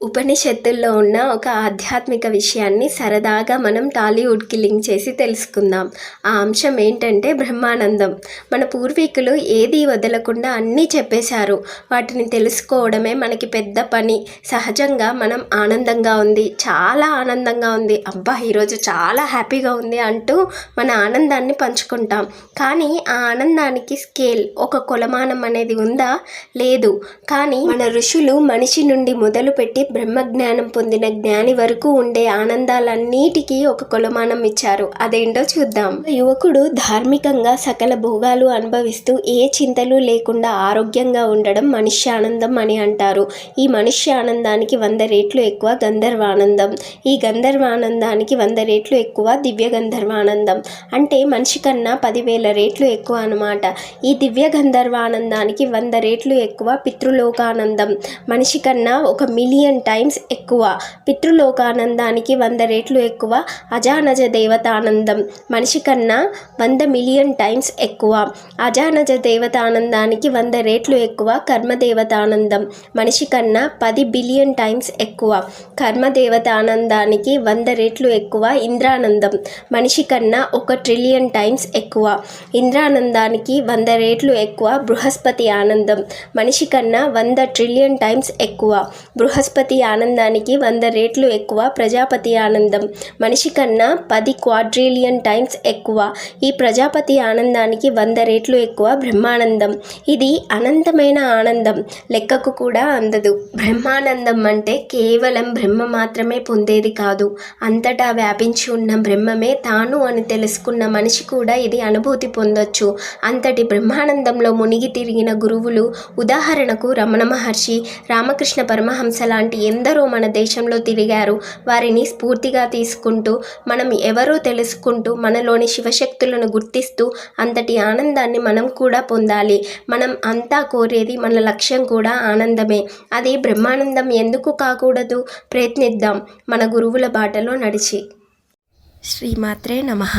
ఉపనిషత్తుల్లో ఉన్న ఒక ఆధ్యాత్మిక విషయాన్ని సరదాగా మనం టాలీవుడ్కి లింక్ చేసి తెలుసుకుందాం. ఆ అంశం ఏంటంటే బ్రహ్మానందం. మన పూర్వీకులు ఏదీ వదలకుండా అన్నీ చెప్పేశారు. వాటిని తెలుసుకోవడమే మనకి పెద్ద పని. సహజంగా మనం ఆనందంగా ఉంది, చాలా ఆనందంగా ఉంది, అబ్బా ఈరోజు చాలా హ్యాపీగా ఉంది అంటూ మన ఆనందాన్ని పంచుకుంటాం. కానీ ఆ ఆనందానికి స్కేల్, ఒక కొలమానం అనేది ఉందా? లేదు. కానీ మన ఋషులు మనిషి నుండి మొదలుపెట్టి బ్రహ్మజ్ఞానం పొందిన జ్ఞాని వరకు ఉండే ఆనందాలన్నిటికీ ఒక కొలమానం ఇచ్చారు. అదేంటో చూద్దాం. యువకుడు ధార్మికంగా సకల భోగాలు అనుభవిస్తూ ఏ చింతలు లేకుండా ఆరోగ్యంగా ఉండడం మనుష్యానందం అని అంటారు. ఈ మనుష్యానందానికి 100 రెట్లు ఎక్కువ గంధర్వానందం. ఈ గంధర్వానందానికి 100 రెట్లు ఎక్కువ దివ్య గంధర్వానందం. అంటే మనిషి కన్నా 10,000 రెట్లు ఎక్కువ అన్నమాట. ఈ దివ్య గంధర్వానందానికి 100 రెట్లు ఎక్కువ పితృలోకానందం. మనిషి కన్నా 1,000,000 టైమ్స్ ఎక్కువ. పితృలోకానందానికి 100 రెట్లు ఎక్కువ అజానజ దేవతానందం. మనిషి కన్నా 100 మిలియన్ టైమ్స్ ఎక్కువ. అజానజ దేవతానందానికి 100 రెట్లు ఎక్కువ కర్మదేవతానందం. మనిషి కన్నా 10 బిలియన్ టైమ్స్ ఎక్కువ. కర్మదేవతానందానికి 100 రెట్లు ఎక్కువ ఇంద్రానందం. మనిషి కన్నా 1 ట్రిలియన్ టైమ్స్ ఎక్కువ. ఇంద్రానందానికి 100 రెట్లు ఎక్కువ బృహస్పతి ఆనందం. మనిషి కన్నా 100 ట్రిలియన్ టైమ్స్ ఎక్కువ. బృహస్పతి ఆనందానికి 100 రెట్లు ఎక్కువ ప్రజాపతి ఆనందం. మనిషి కన్నా 10 క్వాడ్రిలియన్ టైమ్స్ ఎక్కువ. ఈ ప్రజాపతి ఆనందానికి 100 రెట్లు ఎక్కువ బ్రహ్మానందం. ఇది అనంతమైన ఆనందం, లెక్కకు కూడా అందదు. బ్రహ్మానందం అంటే కేవలం బ్రహ్మ మాత్రమే పొందేది కాదు. అంతటా వ్యాపించి ఉన్న బ్రహ్మమే తాను అని తెలుసుకున్న మనిషి కూడా ఇది అనుభూతి పొందొచ్చు. అంతటి బ్రహ్మానందంలో మునిగి తిరిగిన గురువులు, ఉదాహరణకు రమణ మహర్షి, రామకృష్ణ పరమహంస లాంటి ఎందరో మన దేశంలో తిరిగారు. వారిని స్ఫూర్తిగా తీసుకుంటూ, మనం ఎవరో తెలుసుకుంటూ, మనలోని శివశక్తులను గుర్తిస్తూ అంతటి ఆనందాన్ని మనం కూడా పొందాలి. మనం అంతా కోరేది, మన లక్ష్యం కూడా ఆనందమే. అది బ్రహ్మానందం ఎందుకు కాకూడదు? ప్రయత్నిద్దాం మన గురువుల బాటలో నడిచి. శ్రీమాత్రే నమః.